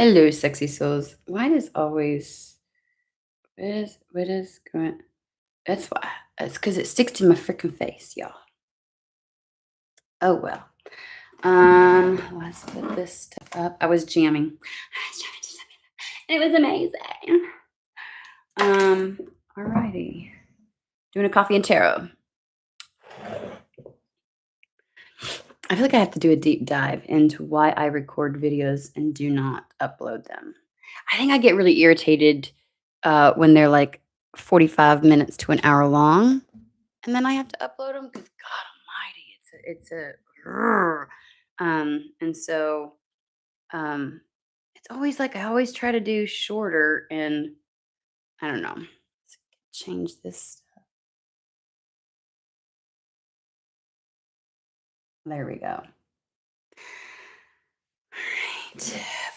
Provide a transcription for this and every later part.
Hello, sexy souls. Why does always what is going? That's why. It's because it sticks to my freaking face, y'all. Oh well. Let's put this stuff up. I was jamming. I was jamming to something, and it was amazing. Alrighty. Doing a coffee and tarot. I feel like I have to do a deep dive into why I record videos and do not upload them. I think I get really irritated when they're like 45 minutes to an hour long, and then I have to upload them because God Almighty, it's a grrr. And so um, it's always like I always try to do shorter, and I don't know. Let's change this. There we go.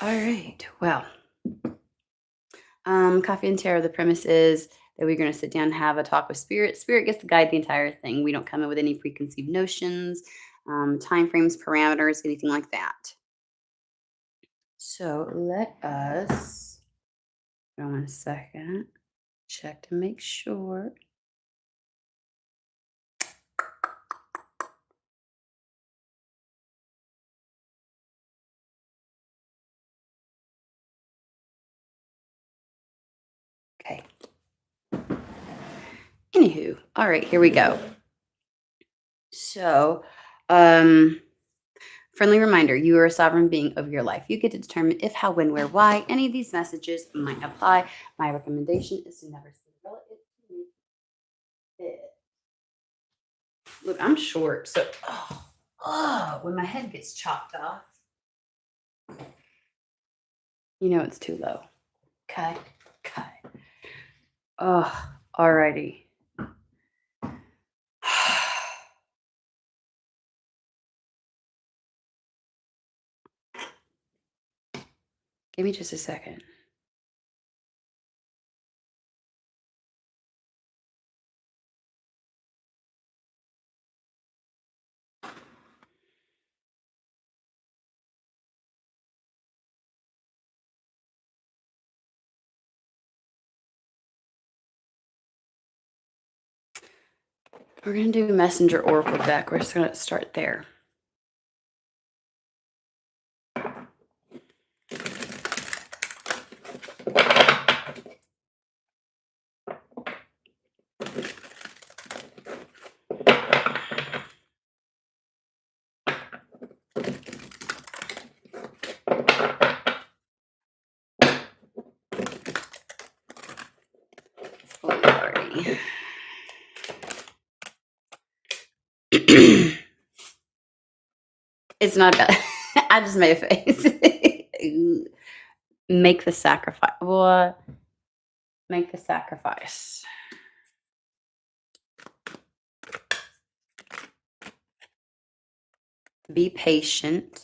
All right. Well, coffee and tarot. The premise is that we're going to sit down and have a talk with spirit. Spirit gets to guide the entire thing. We don't come in with any preconceived notions, time frames, parameters, anything like that. So let us, hold on a second, check to make sure. Okay. Anywho, all right, here we go. So, friendly reminder, you are a sovereign being of your life. You get to determine if, how, when, where, why any of these messages might apply. My recommendation is to never Cinderella it to make it. Look, I'm short, so when my head gets chopped off, you know it's too low. Okay. Oh, alrighty. Give me just a second. We're going to do Messenger Oracle deck. We're just going to start there. Alrighty. It's not bad. I just made a face. Make the sacrifice. What? Make the sacrifice. Be patient.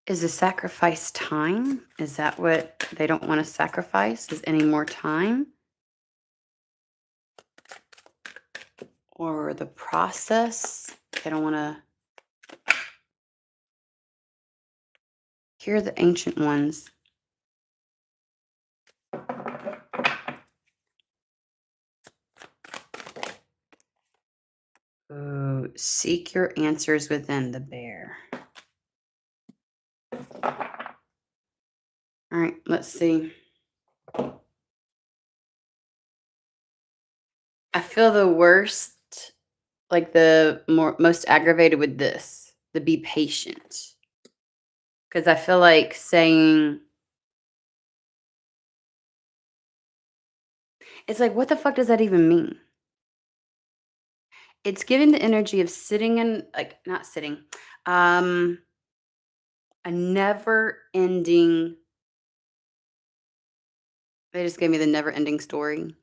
Is the sacrifice time? Is that what they don't want to sacrifice? Is any more time? Or the process? They don't want to. Here are the ancient ones. Ooh, seek your answers within the bear. All right, let's see. I feel the worst, like the most aggravated with this, the be patient. Because I feel like saying, it's like, what the fuck does that even mean? It's giving the energy of sitting and like not sitting, a never ending. They just gave me the never ending story.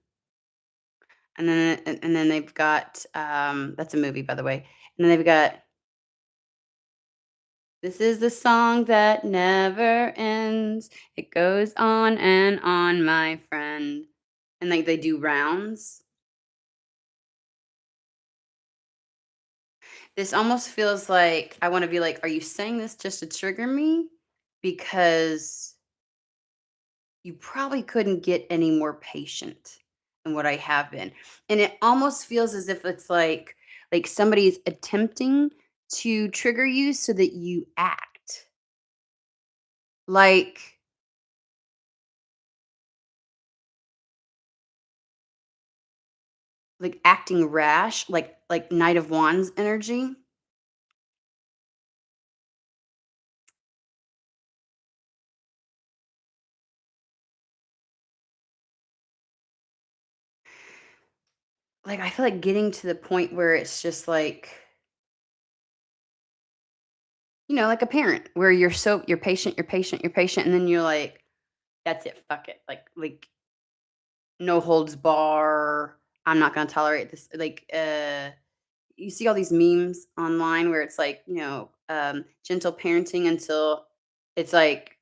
And then they've got that's a movie, by the way. And then they've got This is the song that never ends. It goes on, on, my friend. And like they do rounds. This almost feels like I want to be like, are you saying this just to trigger me? Because you probably couldn't get any more patient than what I have been. And it almost feels as if it's like somebody's attempting to trigger you so that you act. Like like acting rash, like Knight of Wands energy. Like I feel like getting to the point where it's just like, like a parent where you're patient, you're patient, you're patient, and then you're like, that's it, fuck it. Like no holds bar. I'm not gonna tolerate this. You see all these memes online where it's like, gentle parenting until it's like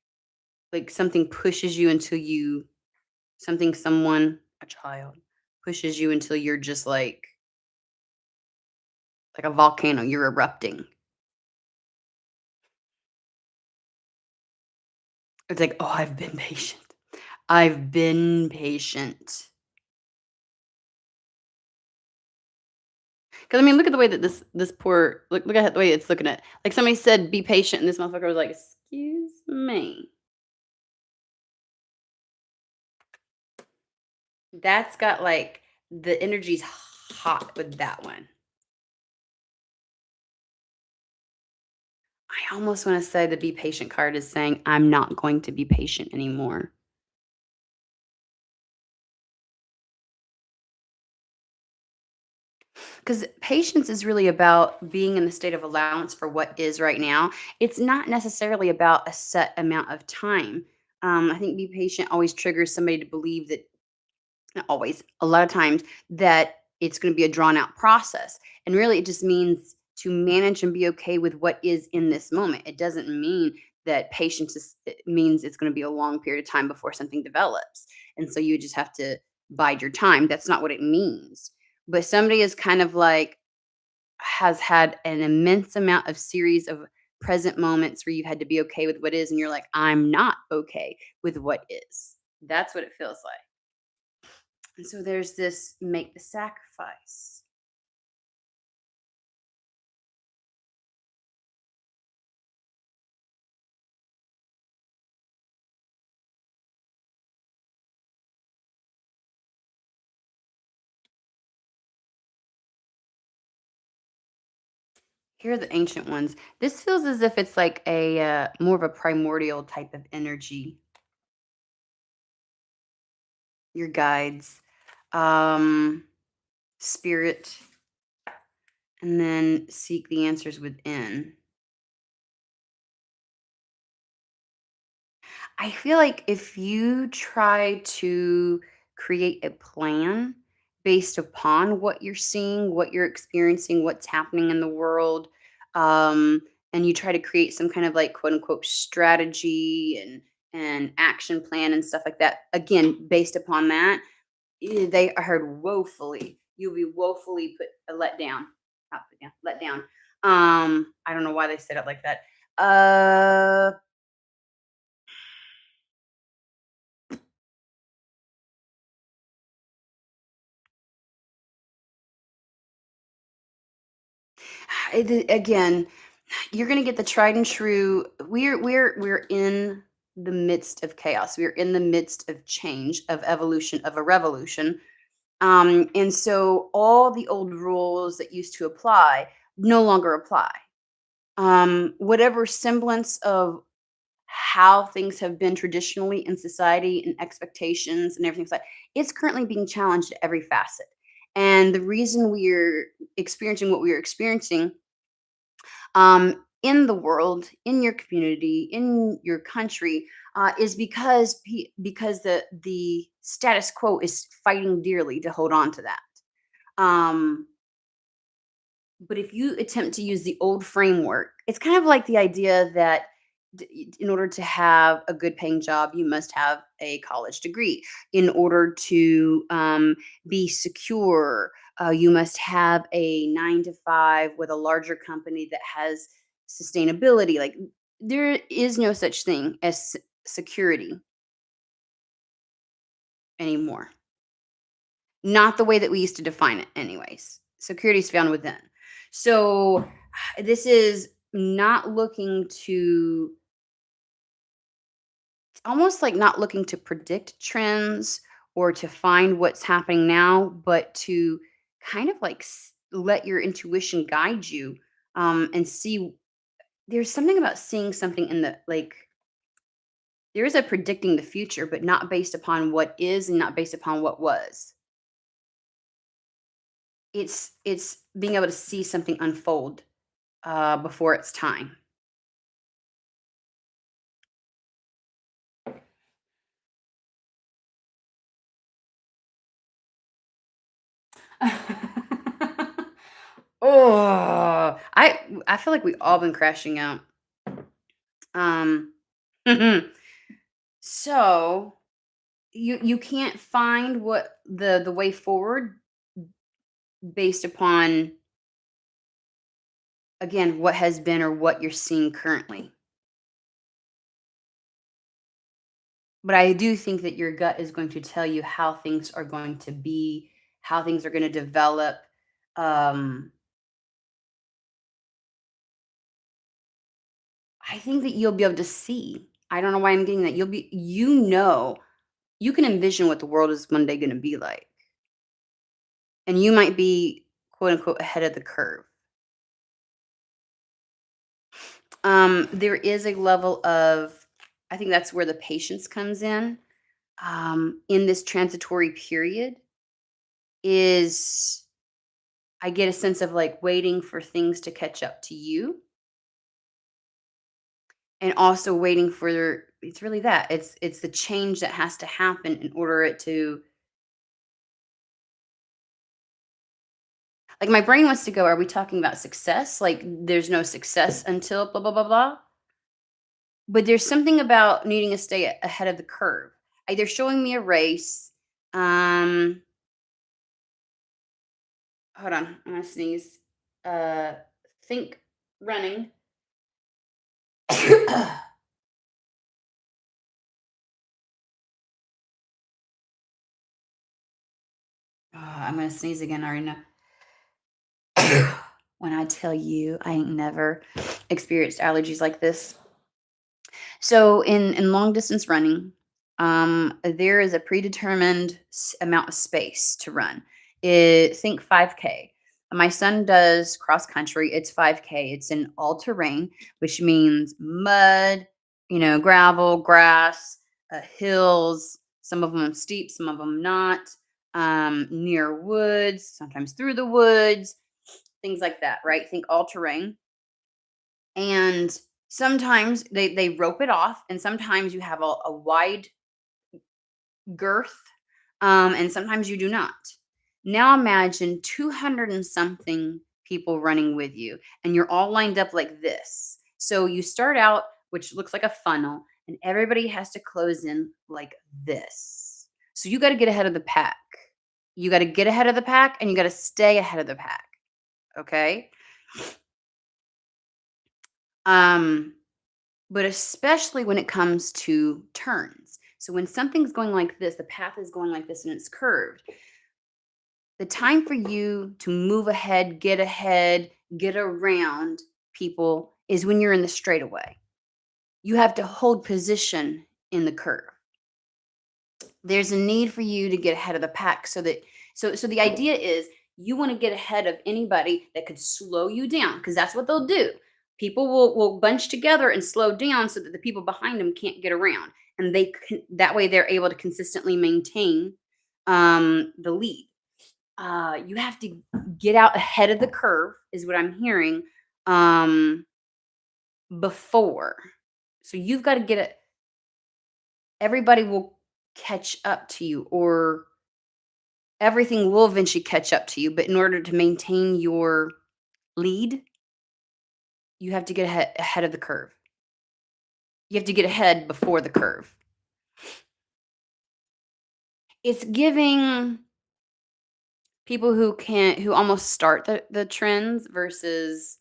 something pushes you until you a child pushes you until you're just like a volcano, you're erupting. It's like, "Oh, I've been patient. I've been patient." 'Cause, I mean, look at the way that this poor look at the way it's looking at like, somebody said, "Be patient," and this motherfucker was like, "Excuse me." That's got, like the energy's hot with that one. I almost wanna say the be patient card is saying, "I'm not going to be patient anymore." 'Cause patience is really about being in the state of allowance for what is right now. It's not necessarily about a set amount of time. I think be patient always triggers somebody to believe that not always, a lot of times, that it's gonna be a drawn out process, and really it just means to manage and be okay with what is in this moment. It doesn't mean that patience it means it's gonna be a long period of time before something develops, and so you just have to bide your time. That's not what it means. But somebody is kind of like has had an immense amount of series of present moments where you've had to be okay with what is, and you're like, "I'm not okay with what is." That's what it feels like. And so there's this make the sacrifice. Here are the ancient ones. This feels as if it's like a more of a primordial type of energy. Your guides, um, spirit, and then seek the answers within. I feel like if you try to create a plan based upon what you're seeing, what you're experiencing, what's happening in the world, and you try to create some kind of like quote unquote strategy and action plan and stuff like that, again, based upon that, they are heard woefully. You'll be woefully let down, not put down, let down. I don't know why they said it like that. Uh, again, you're gonna get the tried and true. We're in the midst of chaos. We're in the midst of change, of evolution, of a revolution. And so all the old rules that used to apply no longer apply. Whatever semblance of how things have been traditionally in society and expectations and everything's like it's currently being challenged at every facet. And the reason we're experiencing what we're experiencing in the world, in your community, in your country, is because the status quo is fighting dearly to hold on to that. Um, but if you attempt to use the old framework It's kind of like the idea that in order to have a good paying job, you must have a college degree. In order to be secure, you must have a 9 to 5 with a larger company that has sustainability. Like, there is no such thing as security anymore. Not the way that we used to define it, anyways. Security is found within. So, this is not looking to it's almost like not looking to predict trends or to find what's happening now, but to kind of like let your intuition guide you, and see. There's something about seeing something in the like, there is a predicting the future, but not based upon what is and not based upon what was. It's being able to see something unfold before its time. Oh, I feel like we all been crashing out. Um, so you can't find what the way forward based upon, again, what has been or what you're seeing currently. But I do think that your gut is going to tell you how things are going to be, how things are going to develop. Um, I think that you'll be able to see. I don't know why I'm getting that. You can envision what the world is one day going to be like. And you might be quote unquote ahead of the curve. There is a level of, I think that's where the patience comes in this transitory period, is I get a sense of like waiting for things to catch up to you, and also waiting for, it's really that. It's the change that has to happen in order it to, like, my brain wants to go, are we talking about success? Like, there's no success until blah blah blah blah. But there's something about needing to stay ahead of the curve. They're showing me a race. Um, Hold on, I'm gonna sneeze. Uh, think running. I'm gonna sneeze again. I already know. When I tell you, I ain't never experienced allergies like this. So in long distance running, there is a predetermined amount of space to run. Think 5K. My son does cross country. It's 5K. It's in all terrain, which means mud, gravel, grass, hills. Some of them steep, some of them not. Near woods, sometimes through the woods, things like that. Right? Think all terrain. And sometimes they rope it off, and sometimes you have a wide girth, and sometimes you do not. Now imagine 200 and something people running with you, and you're all lined up like this. So you start out, which looks like a funnel, and everybody has to close in like this. So you got to get ahead of the pack. You got to get ahead of the pack, and you got to stay ahead of the pack. Okay. Um, but especially when it comes to turns. So when something's going like this, the path is going like this and it's curved. The time for you to move ahead, get around people is when you're in the straightaway. You have to hold position in the curve. There's a need for you to get ahead of the pack, so the idea is you want to get ahead of anybody that could slow you down, because that's what they'll do. People will bunch together and slow down so that the people behind them can't get around, and that way they're able to consistently maintain the lead. You have to get out ahead of the curve, is what I'm hearing, um, before. So you've got to get it. Everybody will catch up to you, or everything will eventually catch up to you. But in order to maintain your lead, You have to get ahead of the curve. You have to get ahead before the curve. It's giving people who almost start the trends versus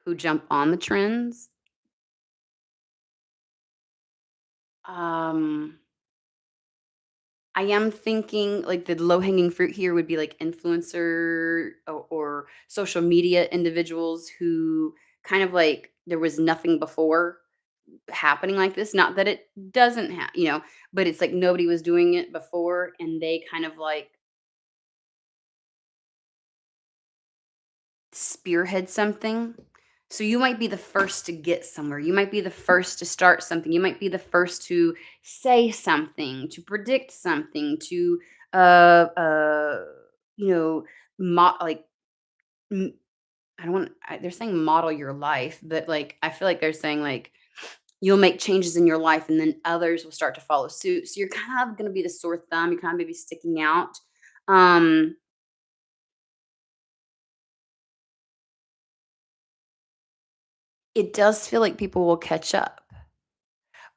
who jump on the trends. Um, I am thinking like the low hanging fruit here would be like influencer or social media individuals who kind of like there was nothing before happening like this. Not that it doesn't have, but it's like nobody was doing it before and they kind of like spearhead something. So you might be the first to get somewhere. You might be the first to start something. You might be the first to say something, to predict something, to you know, like m- I don't want. They're saying model your life, but like I feel like they're saying like you'll make changes in your life, and then others will start to follow suit. So you're kind of going to be the sore thumb. You're kind of maybe sticking out. Um, it does feel like people will catch up.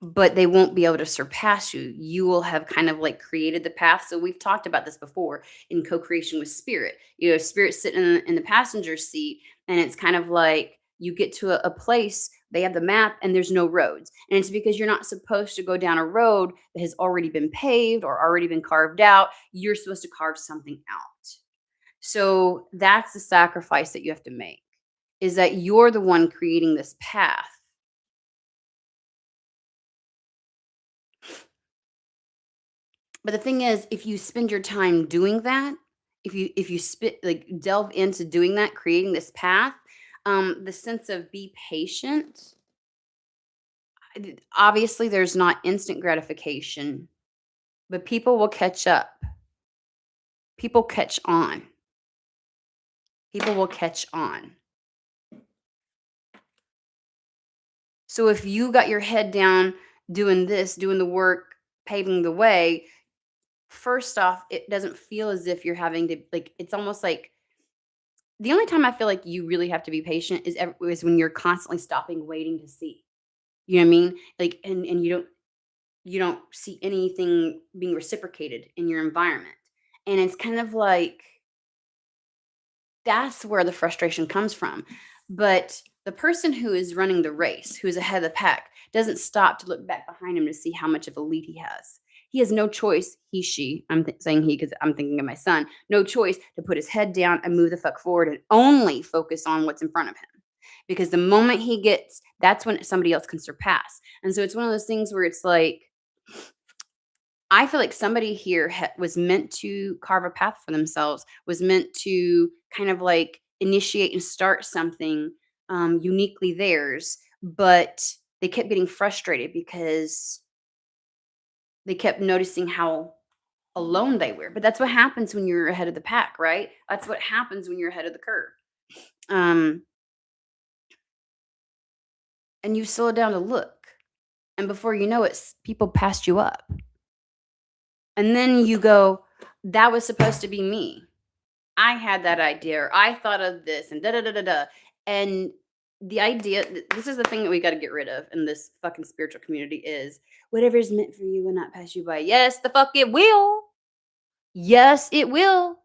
But they won't be able to surpass you. You will have kind of like created the path. So we've talked about this before in co-creation with spirit. Spirit sitting in the passenger seat, and it's kind of like you get to a place, they have the map and there's no roads. And it's because you're not supposed to go down a road that has already been paved or already been carved out. You're supposed to carve something out. So that's the sacrifice that you have to make, is that you're the one creating this path. But the thing is, if you spend your time doing that, if you delve into doing that, creating this path, the sense of be patient. Obviously, there's not instant gratification, but people will catch up. People catch on. People will catch on. So if you got your head down doing this, doing the work, paving the way, first off, it doesn't feel as if you're having to like. It's almost like the only time I feel like you really have to be patient is when you're constantly stopping, waiting to see. You know what I mean? Like, and you don't see anything being reciprocated in your environment, and it's kind of like that's where the frustration comes from. But the person who is running the race, who is ahead of the pack, doesn't stop to look back behind him to see how much of a lead he has. He has no choice. He, she. Saying he because I'm thinking of my son. No choice to put his head down and move the fuck forward and only focus on what's in front of him. Because the moment he gets, that's when somebody else can surpass. And so it's one of those things where it's like I feel like somebody here was meant to carve a path for themselves, was meant to kind of like initiate and start something uniquely theirs, but they kept getting frustrated because they kept noticing how alone they were. But that's what happens when you're ahead of the pack, right? That's what happens when you're ahead of the curve. Um, and you slow down to look, and before you know it, people passed you up, and then you go, "That was supposed to be me." I had that idea, or I thought of this, and da da da da da. And the idea, this is the thing that we got to get rid of in this fucking spiritual community is whatever is meant for you will not pass you by. Yes, the fuck it will. Yes, it will.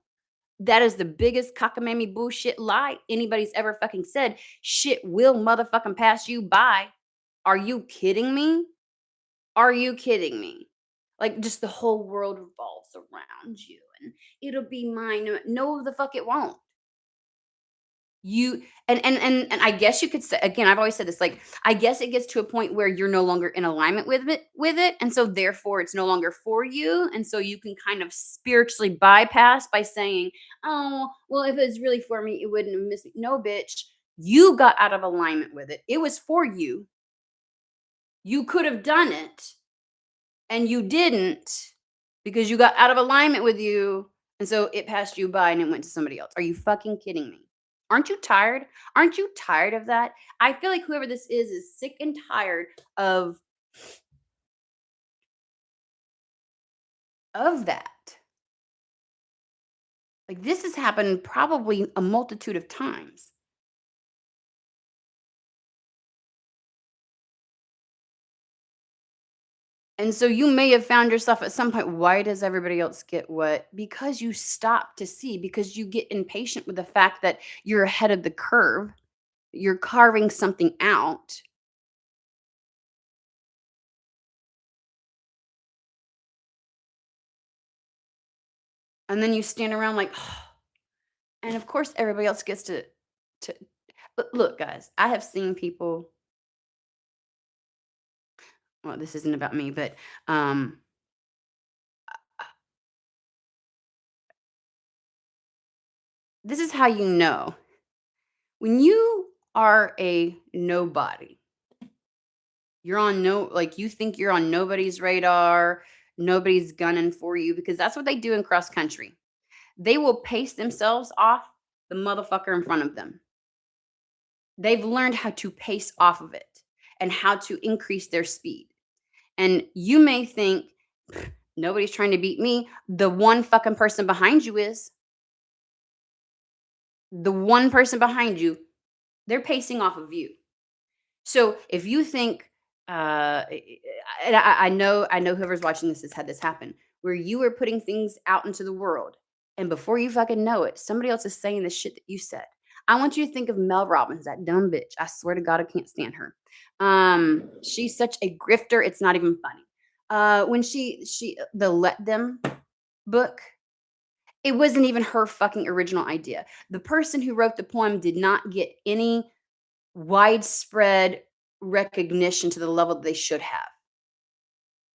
That is the biggest cockamamie bullshit lie anybody's ever fucking said. Shit will motherfucking pass you by. Are you kidding me? Are you kidding me? Like just the whole world revolves around you and it'll be mine. No, the fuck it won't. You and I guess you could say again, I've always said this, like, I guess it gets to a point where you're no longer in alignment with it, and so therefore it's no longer for you, and so you can kind of spiritually bypass by saying, "Oh, well, if it was really for me, it wouldn't have missed me." No, bitch, you got out of alignment with it. It was for you. You could have done it, and you didn't because you got out of alignment with you, and so it passed you by and it went to somebody else. Are you fucking kidding me? Aren't you tired? Aren't you tired of that? I feel like whoever this is sick and tired of that. Like this has happened probably a multitude of times. And so you may have found yourself at some point, why does everybody else get what? Because you stop to see, because you get impatient with the fact that you're ahead of the curve. You're carving something out. And then you stand around like, and of course everybody else gets to but look, guys, I have seen people, well, this isn't about me, but this is how you know. When you are a nobody, you're on no like you think you're on nobody's radar, nobody's gunning for you because that's what they do in cross country. They will pace themselves off the motherfucker in front of them. They've learned how to pace off of it and how to increase their speed. And you may think, "Pfft, nobody's trying to beat me." The one fucking person behind you is. The one person behind you, they're pacing off of you. So if you think, and I know whoever's watching this has had this happen, where you are putting things out into the world, and before you fucking know it, somebody else is saying the shit that you said. I want you to think of Mel Robbins, that dumb bitch. I swear to God, I can't stand her. She's such a grifter. It's not even funny. When she the Let Them book, it wasn't even her fucking original idea. The person who wrote the poem did not get any widespread recognition to the level that they should have.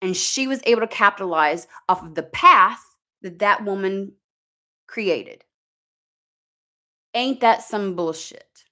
And she was able to capitalize off of the path that that woman created. Ain't that some bullshit?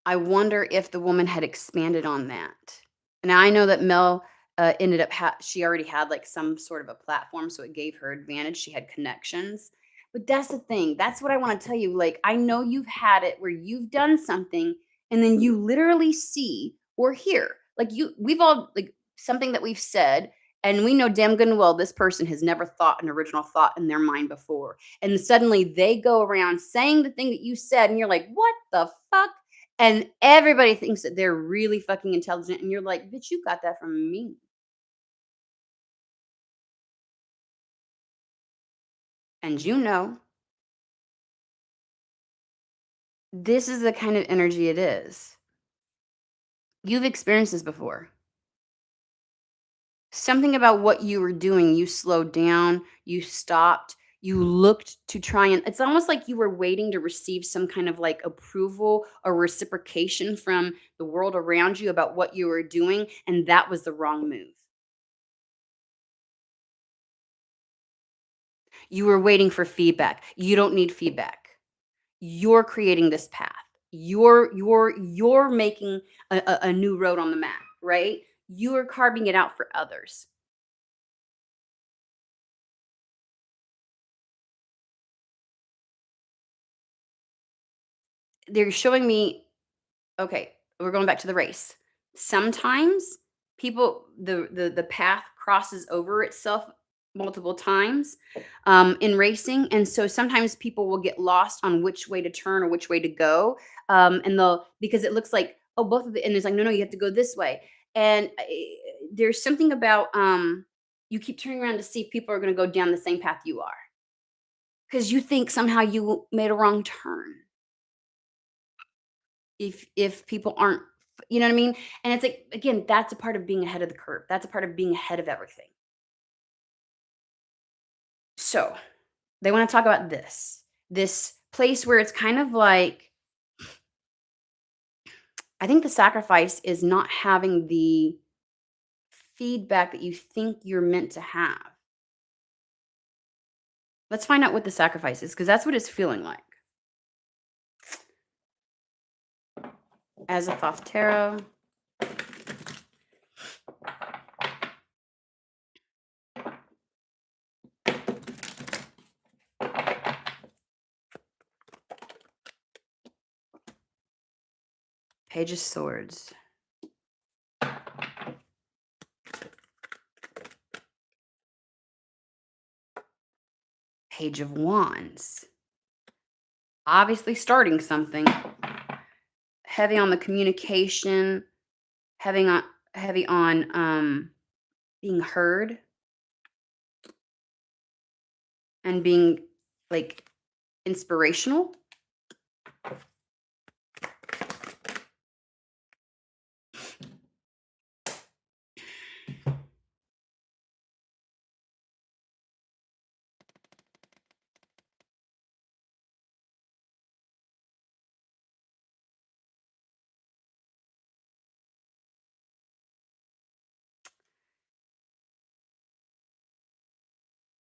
I wonder if the woman had expanded on that. And I know that Mel ended up, she already had like some sort of a platform, so it gave her advantage. She had connections. But that's the thing. That's what I want to tell you. Like, I know you've had it where you've done something and then you literally see or hear, like, we've all, like, something that we've said, and we know damn good and well this person has never thought an original thought in their mind before. And suddenly they go around saying the thing that you said, and you're like, what the fuck? And everybody thinks that they're really fucking intelligent, and you're like, "Bitch, you got that from me." And you know, this is the kind of energy it is. You've experienced this before. Something about what you were doing, you slowed down, you stopped, you looked to try and it's almost like you were waiting to receive some kind of, like, approval or reciprocation from the world around you about what you were doing, and that was the wrong move. You were waiting for feedback. You don't need feedback. You're creating this path. You're making a new road on the map, right? You are carving it out for others. They're showing me, okay, we're going back to the race. Sometimes people, the path crosses over itself multiple times in racing, and so sometimes people will get lost on which way to turn or which way to go, and they'll, because it looks like, oh, both of the, and it's like, no, no, you have to go this way. And there's something about, you keep turning around to see if people are going to go down the same path you are because you think somehow you made a wrong turn. If people aren't, you know what I mean? And it's like, again, that's a part of being ahead of the curve. That's a part of being ahead of everything. So, they wanna talk about this place where it's kind of like, I think the sacrifice is not having the feedback that you think you're meant to have. Let's find out what the sacrifice is, because that's what it's feeling like. Azathoth Tarot, Page of Swords, Page of Wands. Obviously starting something. heavy on the communication, heavy on heavy on being heard and being like inspirational.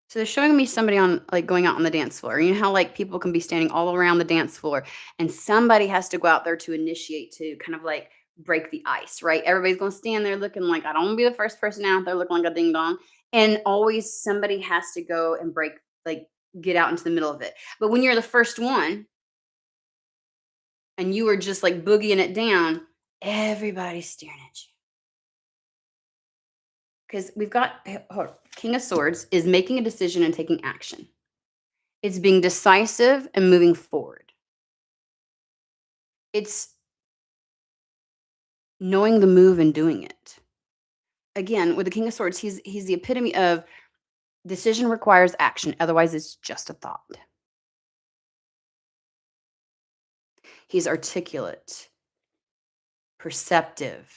So they're showing me somebody on like going out on the dance floor. You know how like people can be standing all around the dance floor and somebody has to go out there to initiate to kind of like break the ice, right? Everybody's going to stand there looking like I don't want to be the first person out there looking like a ding dong. And always somebody has to go and break like get out into the middle of it. But when you're the first one and you were just like boogieing it down, everybody's staring at you. Because we've got King of Swords is making a decision and taking action. It's being decisive and moving forward. It's knowing the move and doing it. Again, with the King of Swords, he's the epitome of decision requires action, otherwise it's just a thought. He's articulate, perceptive,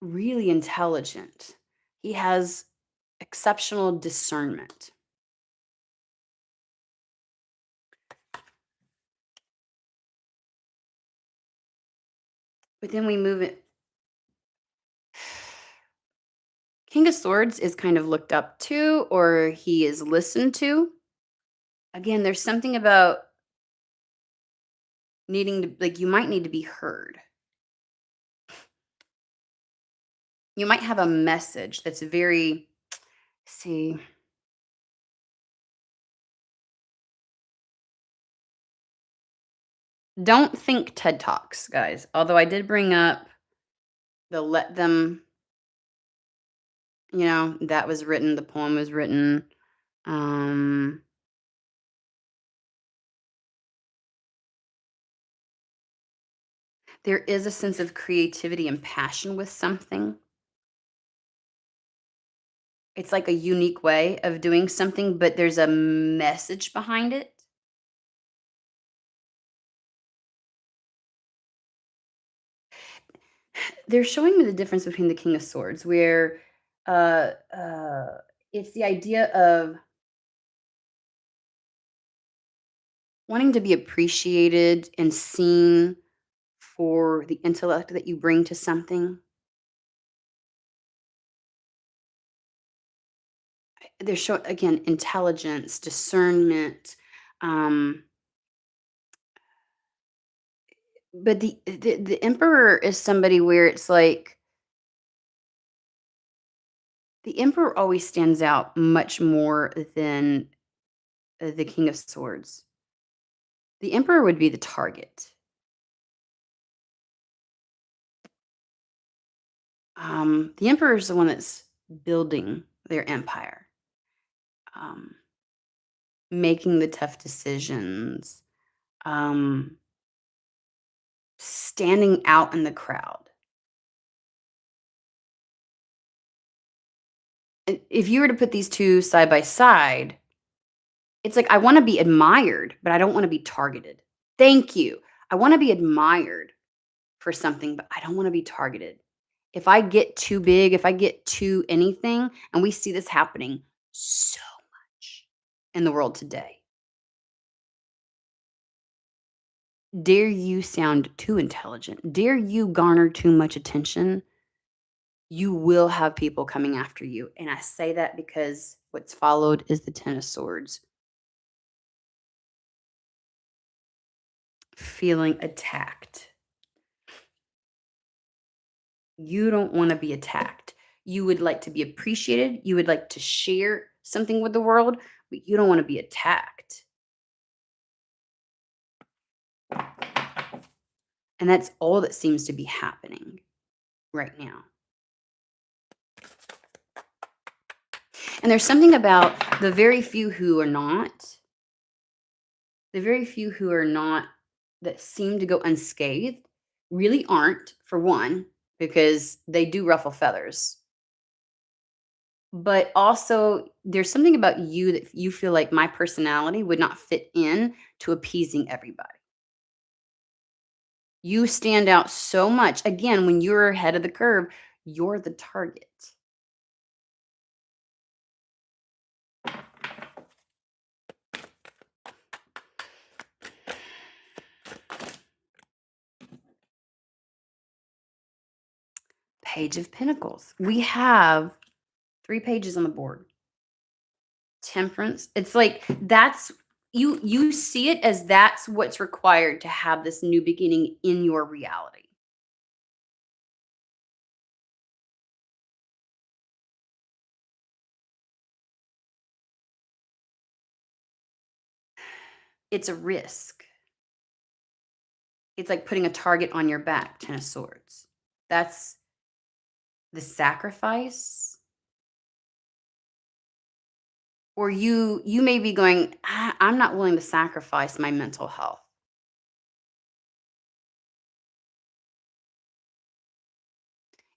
really intelligent. He has exceptional discernment. But then we move it. King of Swords is kind of looked up to or he is listened to. Again, there's something about needing to, like, you might need to be heard. You might have a message that's very, see, don't think TED Talks, guys. Although I did bring up the let them, that was written, the poem was written. Um, there is a sense of creativity and passion with something. It's like a unique way of doing something, but there's a message behind it. They're showing me the difference between the King of Swords, where uh, uh, it's the idea of wanting to be appreciated and seen for the intellect that you bring to something. They're showing again intelligence, discernment, um, but the emperor is somebody where it's like the emperor always stands out much more than the king of swords. The emperor would be the target. The emperor is the one that's building their empire, um, making the tough decisions, um, standing out in the crowd. And if you were to put these two side by side, it's like I want to be admired, but I don't want to be targeted. Thank you. I want to be admired for something, but I don't want to be targeted. If I get too big, if I get too anything, and we see this happening so much in the world today. Dare you sound too intelligent? Dare you garner too much attention? You will have people coming after you. And I say that because what's followed is the Ten of Swords. Feeling attacked. You don't want to be attacked. You would like to be appreciated. You would like to share something with the world, but you don't want to be attacked. And that's all that seems to be happening right now. And there's something about the very few who are not, The very few who are not that seem to go unscathed really aren't, for one, because they do ruffle feathers. But also, there's something about you that you feel like my personality would not fit in to appeasing everybody. You stand out so much. Again, when you're ahead of the curve, you're the target. Page of Pentacles. We have 3 pages on the board. Temperance. It's like that's you see it as that's what's required to have this new beginning in your reality. It's a risk. It's like putting a target on your back, 10 of swords. That's the sacrifice. Or you may be going, I'm not willing to sacrifice my mental health."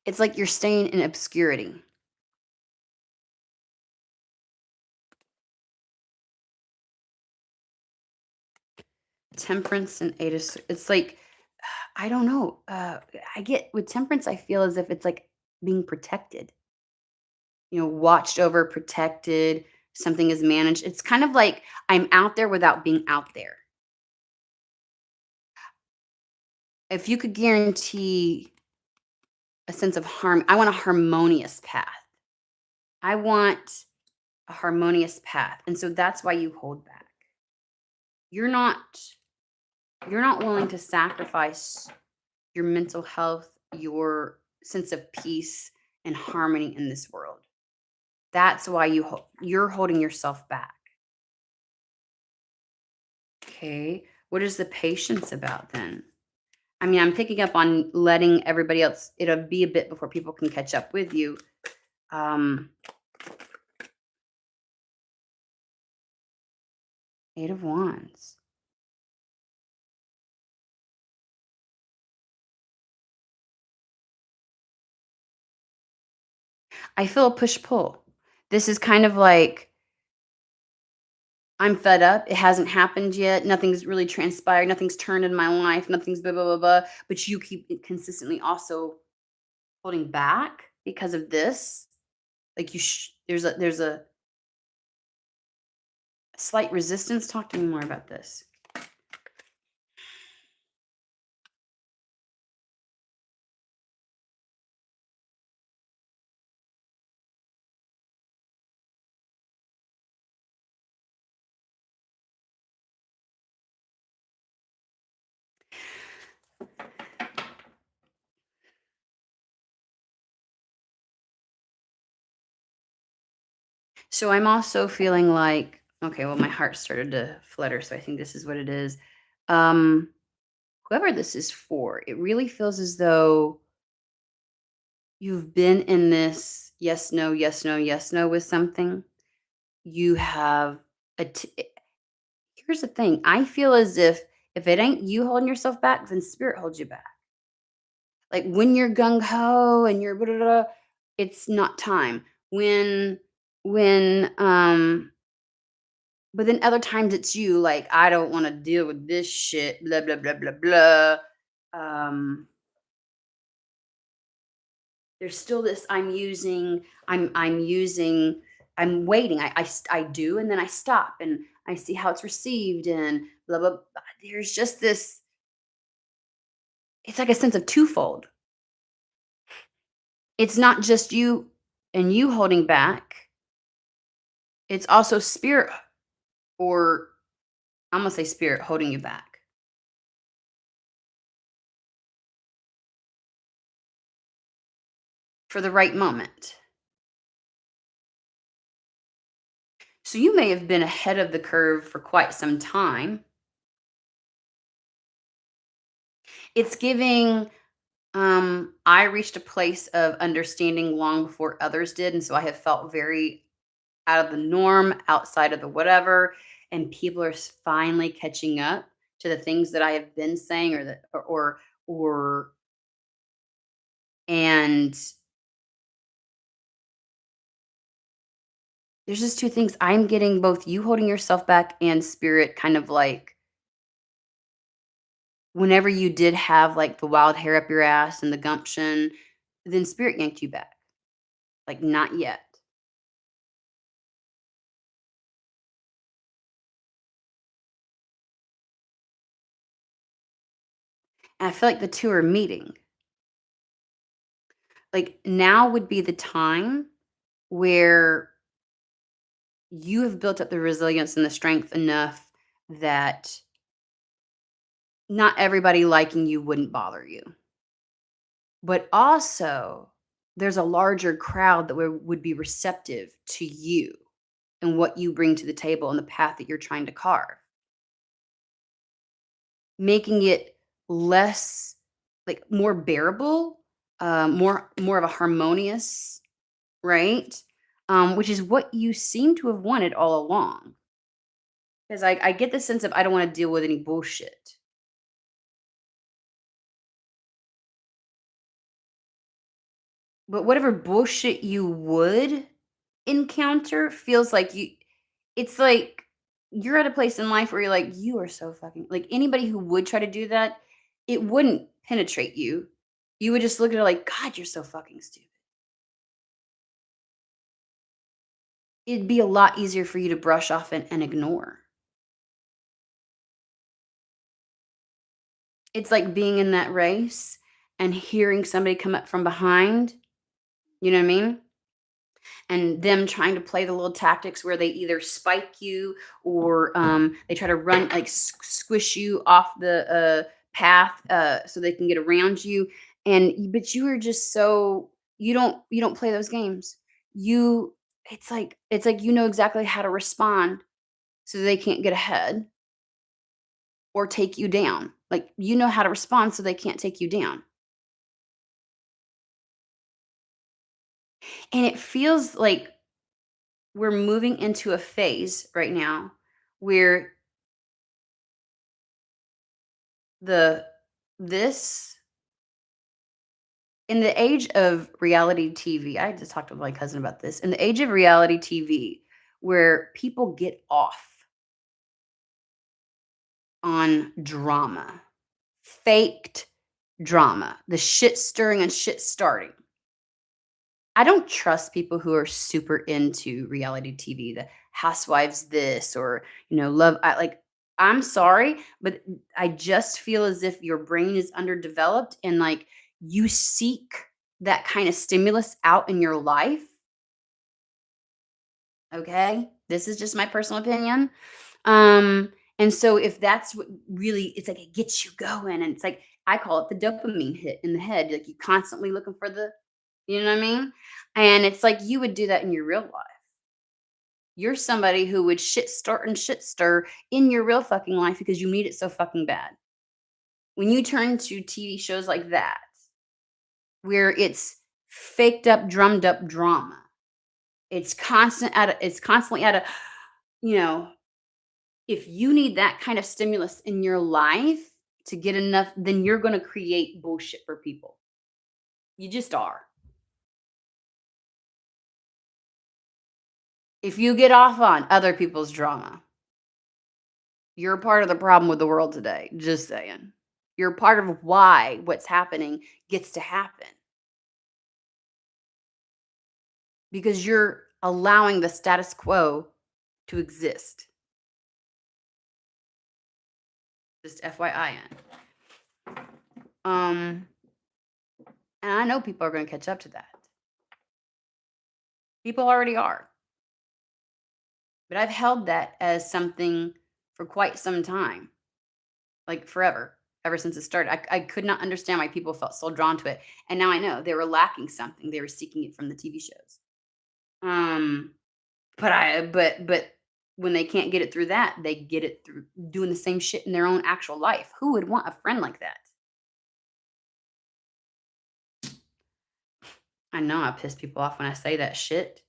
It's like you're staying in obscurity. Temperance and 8 of it's like, I don't know, I get with temperance, I feel as if it's like being protected, watched over, protected, something is managed. It's kind of like I'm out there without being out there. If you could guarantee a sense of harm, I want a harmonious path. I want a harmonious path, and so that's why you hold back. You're not you're not willing to sacrifice your mental health, your sense of peace and harmony in this world. That's why you're holding yourself back. Okay. What is the patience about then? I mean, I'm picking up on letting everybody else, it'll be a bit before people can catch up with you. Um, 8 of Wands. I feel a push pull. This is kind of like I'm fed up. It hasn't happened yet. Nothing's really transpired. Nothing's turned in my life. Nothing's blah, blah, blah, blah. But you keep consistently also holding back because of this. Like there's a slight resistance. Talk to me more about this. So I'm also feeling like, okay, well, my heart started to flutter, so I think this is what it is. Um, Whoever this is for, it really feels as though you've been in this yes, no, yes, no, yes, no with something. You have a here's the thing. I feel as if it ain't you holding yourself back, then spirit holds you back. Like when you're gung ho and you're blah, blah, blah, it's not time. When but then other times it's you, like, "I don't wanna deal with this shit, blah, blah, blah, blah, blah." Um, there's still this I'm waiting. I do, and then I stop, and I see how it's received and blah, blah, blah. There's just this it's like a sense of twofold. It's not just you and you holding back, it's also spirit, or I'm gonna say spirit holding you back for the right moment. So you may have been ahead of the curve for quite some time. It's giving, I reached a place of understanding long before others did. And so I have felt very out of the norm, outside of the whatever, and people are finally catching up to the things that I have been saying or that or and there's just two things. I'm getting both you holding yourself back and spirit kind of like whenever you did have like the wild hair up your ass and the gumption, then spirit yanked you back. Like not yet. And I feel like the two are meeting. Like now would be the time where you have built up the resilience and the strength enough that not everybody liking you wouldn't bother you. But also, there's a larger crowd that would be receptive to you and what you bring to the table and the path that you're trying to carve, making it less like more bearable, more of a harmonious, right? Which is what you seem to have wanted all along. Because I get the sense of I don't want to deal with any bullshit. But whatever bullshit you would encounter feels like you it's like you're at a place in life where you're like, "You are so fucking" like, anybody who would try to do that, it wouldn't penetrate you. You would just look at it like, "God, you're so fucking stupid." It'd be a lot easier for you to brush off and ignore. It's like being in that race and hearing somebody come up from behind, you know what I mean? And them trying to play the little tactics where they either spike you or they try to run like squish you off the path so they can get around you but you are just so you don't play those games you it's like you know exactly how to respond so they can't get ahead or take you down like you know how to respond so they can't take you down and it feels like we're moving into a phase right now where the this in the age of reality TV, I just talked to my cousin about this. In the age of reality TV, where people get off on drama, faked drama, the shit stirring and shit starting. I don't trust people who are super into reality TV, the housewives this or, love I'm sorry, but I just feel as if your brain is underdeveloped and like you seek that kind of stimulus out in your life, okay? This is just my personal opinion. And so if that's what really it's like it gets you going and it's like I call it the dopamine hit in the head, like you constantly looking for the you know what I mean? And it's like you would do that in your real life. You're somebody who would shit start and shit stir in your real fucking life because you need it so fucking bad. When you turn to TV shows like that, where it's faked up, drummed up drama, it's constantly at a, you know, if you need that kind of stimulus in your life to get enough, then you're gonna create bullshit for people. You just are. If you get off on other people's drama, you're part of the problem with the world today, just saying. You're part of why what's happening gets to happen because you're allowing the status quo to exist. Just FYIN. Um, and I know people are going to catch up to that. People already are. But I've held that as something for quite some time, like forever, ever since it started. I could not understand why people felt so drawn to it. And now I know they were lacking something. They were seeking it from the TV shows. Um, but when they can't get it through that, they get it through doing the same shit in their own actual life. Who would want a friend like that? I know I piss people off when I say that shit.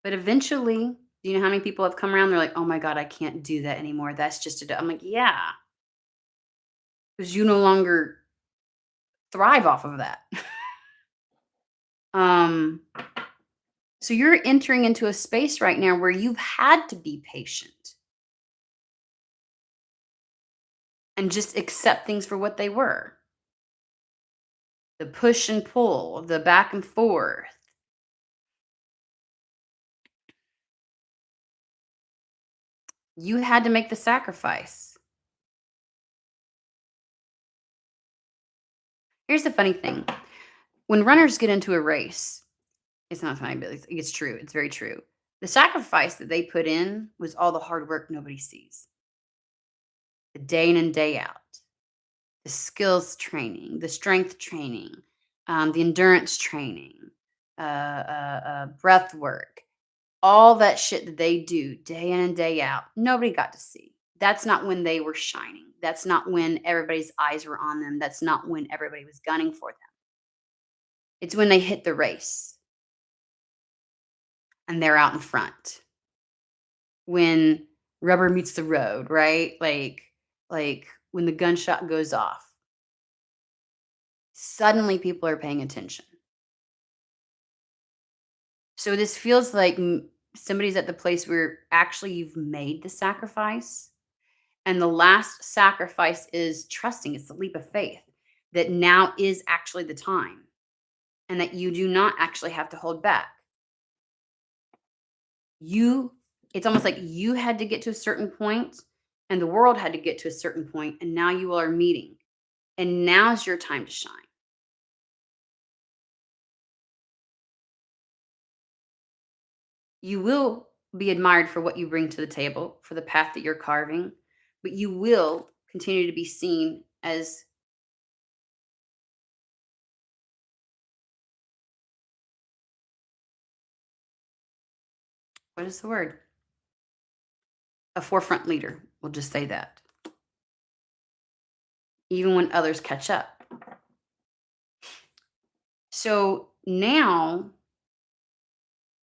But eventually, do you know how many people have come around? They're like, "Oh my god, I can't do that anymore. That's just a." I'm like, "Yeah, because you no longer thrive off of that." um, so you're entering into a space right now where you've had to be patient and just accept things for what they were. The push and pull, the back and forth. You had to make the sacrifice. Here's the funny thing. When runners get into a race, it's not funny, but it's true. It's very true. The sacrifice that they put in was all the hard work nobody sees. The day in and day out, the skills training, the strength training, the endurance training, breath work, all that shit that they do day in and day out, nobody got to see. That's not when they were shining. That's not when everybody's eyes were on them. That's not when everybody was gunning for them. It's when they hit the race and they're out in front. When rubber meets the road, right? Like when the gunshot goes off, suddenly people are paying attention. So this feels like somebody's at the place where actually you've made the sacrifice. And the last sacrifice is trusting. It's the leap of faith that now is actually the time and that you do not actually have to hold back. You, it's almost like you had to get to a certain point and the world had to get to a certain point, and now you all are meeting. And now's your time to shine. You will be admired for what you bring to the table, for the path that you're carving, but you will continue to be seen as, what is the word? A forefront leader. We'll just say that. Even when others catch up. So now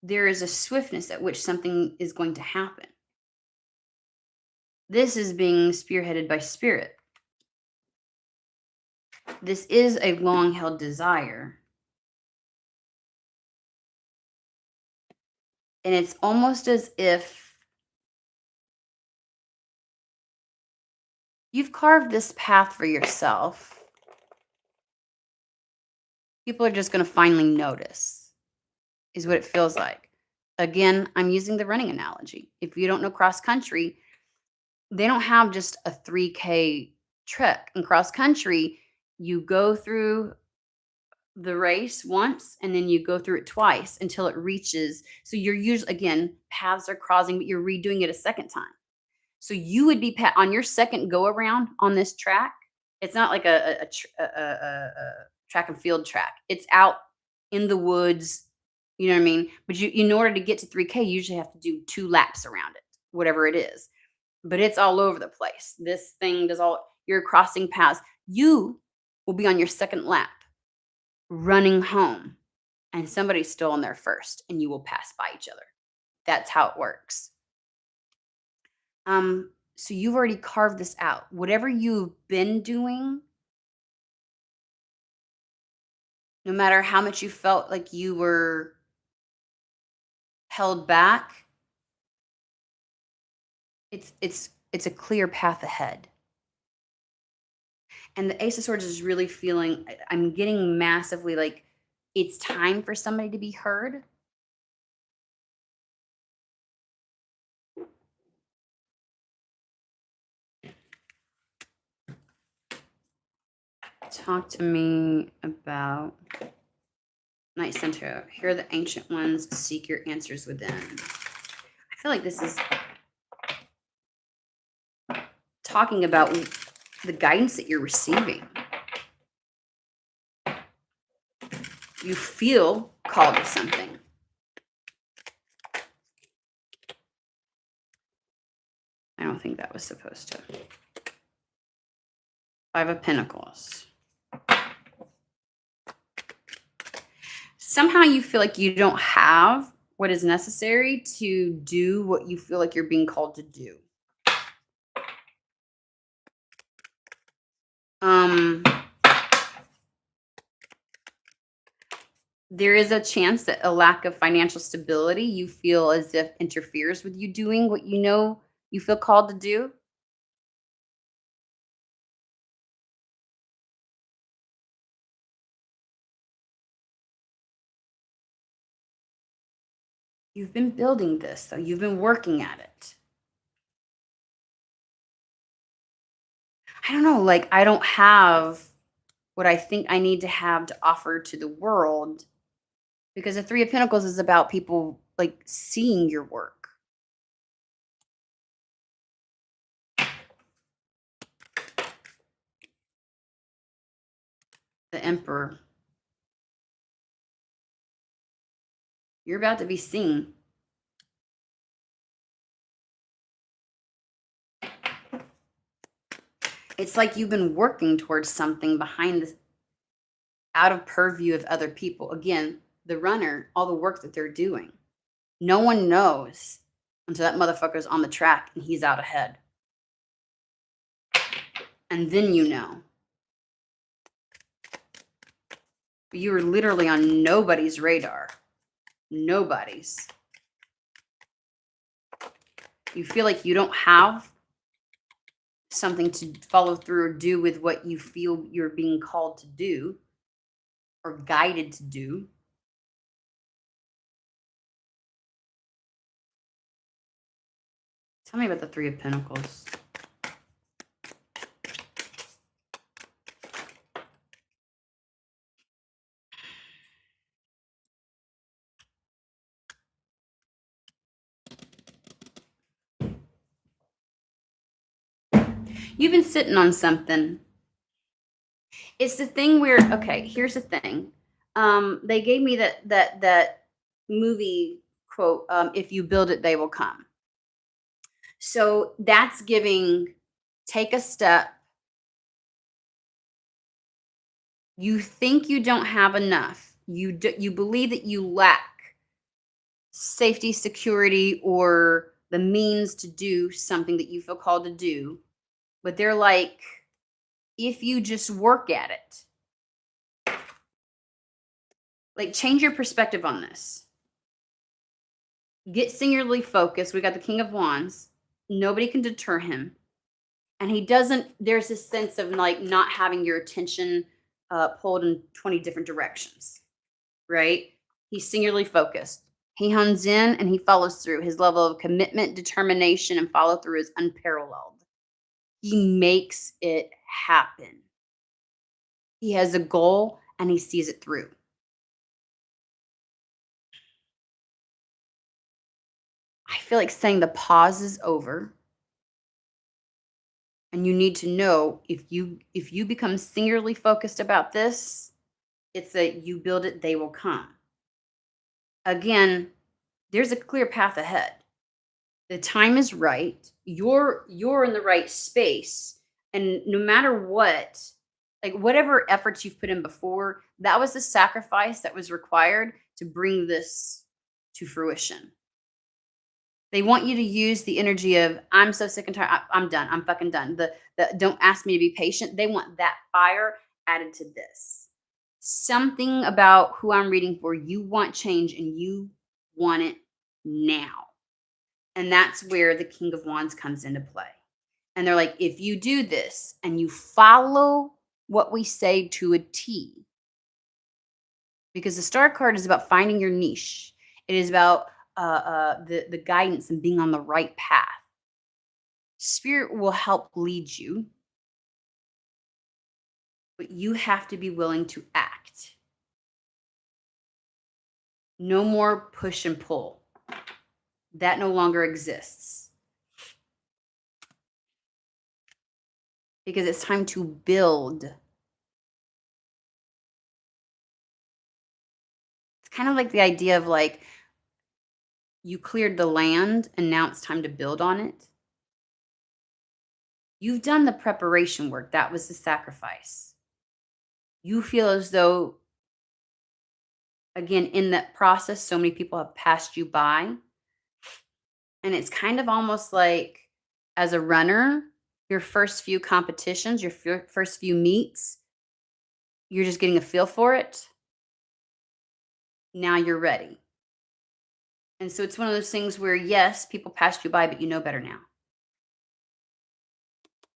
there is a swiftness at which something is going to happen. This is being spearheaded by spirit. This is a long held desire. And it's almost as if you've carved this path for yourself. People are just going to finally notice, is what it feels like. Again, I'm using the running analogy. If you don't know cross country, they don't have just a 3K trek. In cross country, you go through the race once and then you go through it twice until it reaches. So you're usually, again, paths are crossing, but you're redoing it a second time. So you would be on your second go around on this track. It's not like a track and field track. It's out in the woods. You know what I mean? But you, in order to get to 3K, you usually have to do 2 laps around it, whatever it is. But it's all over the place. This thing does all, you're crossing paths. You will be on your second lap running home, and somebody's still on there first, and you will pass by each other. That's how it works. So you've already carved this out. Whatever you've been doing, no matter how much you felt like you were held back, it's a clear path ahead. And the Ace of Swords is really feeling, I'm getting massively like it's time for somebody to be heard. Talk to me about Night Center. Here are the ancient ones. Seek your answers within. I feel like this is talking about the guidance that you're receiving. You feel called to something. I don't think that was supposed to. 5 of Pentacles. Somehow you feel like you don't have what is necessary to do what you feel like you're being called to do. Um, there is a chance that a lack of financial stability you feel as if interferes with you doing what you know you feel called to do. You've been building this, so you've been working at it. I don't know, like I don't have what I think I need to have to offer to the world because the 3 of Pentacles is about people like seeing your work. The Emperor. You're about to be seen. It's like you've been working towards something behind the out of purview of other people. Again, the runner, all the work that they're doing. No one knows until that motherfucker's on the track and he's out ahead. And then you know. You were literally on nobody's radar. Nobody's. You feel like you don't have something to follow through or do with what you feel you're being called to do or guided to do. Tell me about the 3 of Pentacles. You've been sitting on something. It's the thing where, okay, here's the thing. They gave me that movie quote, if you build it, they will come. So that's giving, take a step. You think you don't have enough. You believe that you lack safety, security, or the means to do something that you feel called to do. But they're like, if you just work at it, like change your perspective on this. Get singularly focused. We got the King of Wands. Nobody can deter him. And he doesn't, there's this sense of like not having your attention pulled in 20 different directions, right? He's singularly focused. He hones in and he follows through. His level of commitment, determination, and follow through is unparalleled. He makes it happen. He has a goal and he sees it through. I feel like saying the pause is over. And you need to know if you become singularly focused about this, it's that you build it, they will come. Again, there's a clear path ahead. The time is right. You're in the right space. And no matter what, like whatever efforts you've put in before, that was the sacrifice that was required to bring this to fruition. They want you to use the energy of I'm so sick and tired. I'm done. I'm fucking done. The don't ask me to be patient. They want that fire added to this. Something about who I'm reading for. You want change and you want it now. And that's where the King of Wands comes into play. And they're like, if you do this and you follow what we say to a T, because the Star card is about finding your niche. It is about the guidance and being on the right path. Spirit will help lead you, but you have to be willing to act. No more push and pull. That no longer exists. Because it's time to build. It's kind of like the idea of like you cleared the land and now it's time to build on it. You've done the preparation work. That was the sacrifice. You feel as though, Again, in that process, so many people have passed you by, and it's kind of almost like as a runner, your first few competitions, your first few meets, you're just getting a feel for it. Now you're ready. And so it's one of those things where, yes, people passed you by, but you know better now.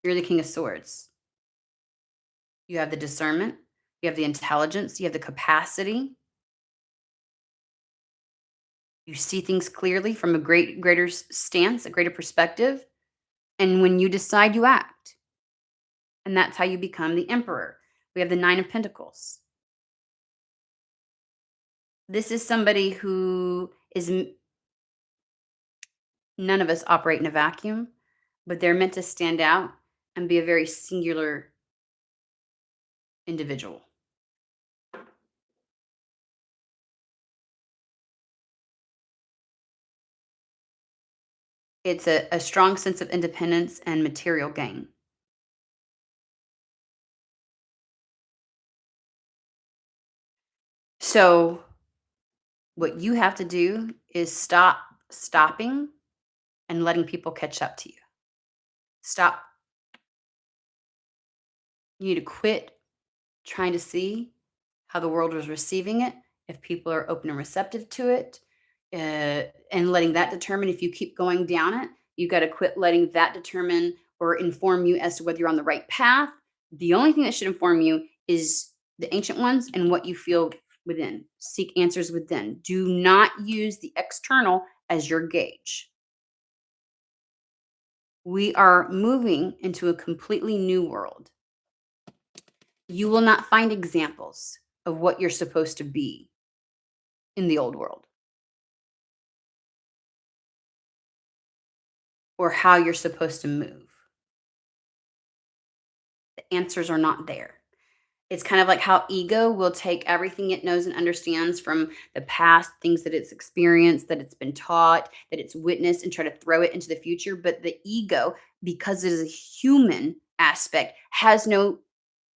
You're the king of swords. You have the discernment, you have the intelligence, you have the capacity. You see things clearly from a greater stance, a greater perspective. And when you decide, you act. And that's how you become the emperor. We have the Nine of Pentacles. This is somebody who is none of us operate in a vacuum, but they're meant to stand out and be a very singular individual. It's a strong sense of independence and material gain. So, what you have to do is stop stopping and letting people catch up to you. Stop. You need to quit trying to see how the world is receiving it, if people are open and receptive to it, and letting that determine if you keep going down it. You got to quit letting that determine or inform you as to whether you're on the right path. The only thing that should inform you is the ancient ones and what you feel within. Seek answers within. Do not use the external as your gauge. We are moving into a completely new world. You will not find examples of what you're supposed to be in the old world or how you're supposed to move. The answers are not there. It's kind of like how ego will take everything it knows and understands from the past, things that it's experienced, that it's been taught, that it's witnessed, and try to throw it into the future. But the ego, because it is a human aspect, has no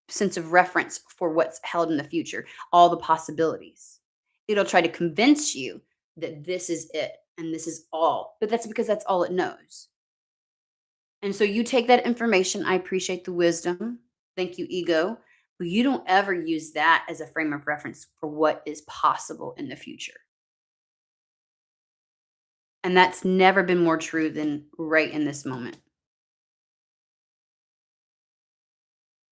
sense of reference for what's held in the future, all the possibilities. It'll try to convince you that this is it and this is all, but that's because that's all it knows. And so you take that information. I appreciate the wisdom. Thank you, ego. But you don't ever use that as a frame of reference for what is possible in the future. And that's never been more true than right in this moment.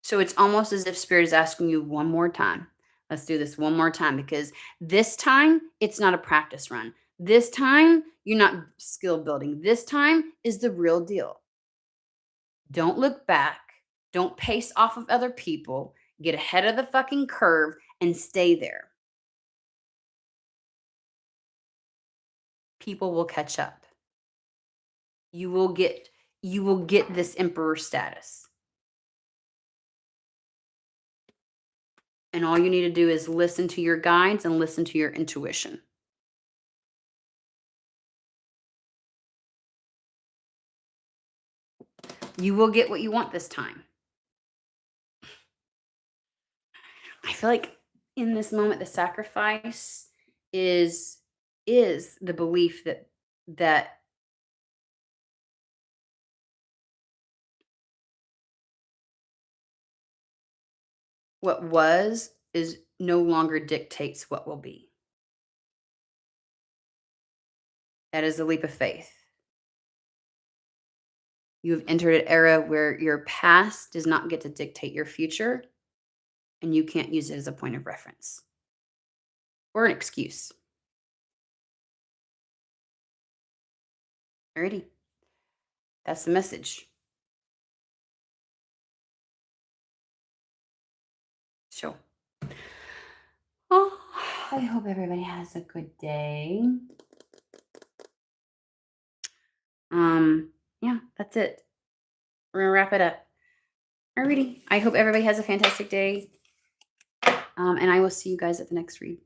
So it's almost as if spirit is asking you one more time. Let's do this one more time because this time it's not a practice run. This time you're not skill building. This time is the real deal. Don't look back. Don't pace off of other people. Get ahead of the fucking curve and stay there. People will catch up. You will get this emperor status. And all you need to do is listen to your guides and listen to your intuition. You will get what you want this time. I feel like in this moment the sacrifice is the belief that what was is no longer dictates what will be. That is a leap of faith. You have entered an era where your past does not get to dictate your future, and you can't use it as a point of reference or an excuse. Alrighty. That's the message. So, oh, I hope everybody has a good day. Yeah, that's it. We're gonna wrap it up. Alrighty. I hope everybody has a fantastic day. And I will see you guys at the next read.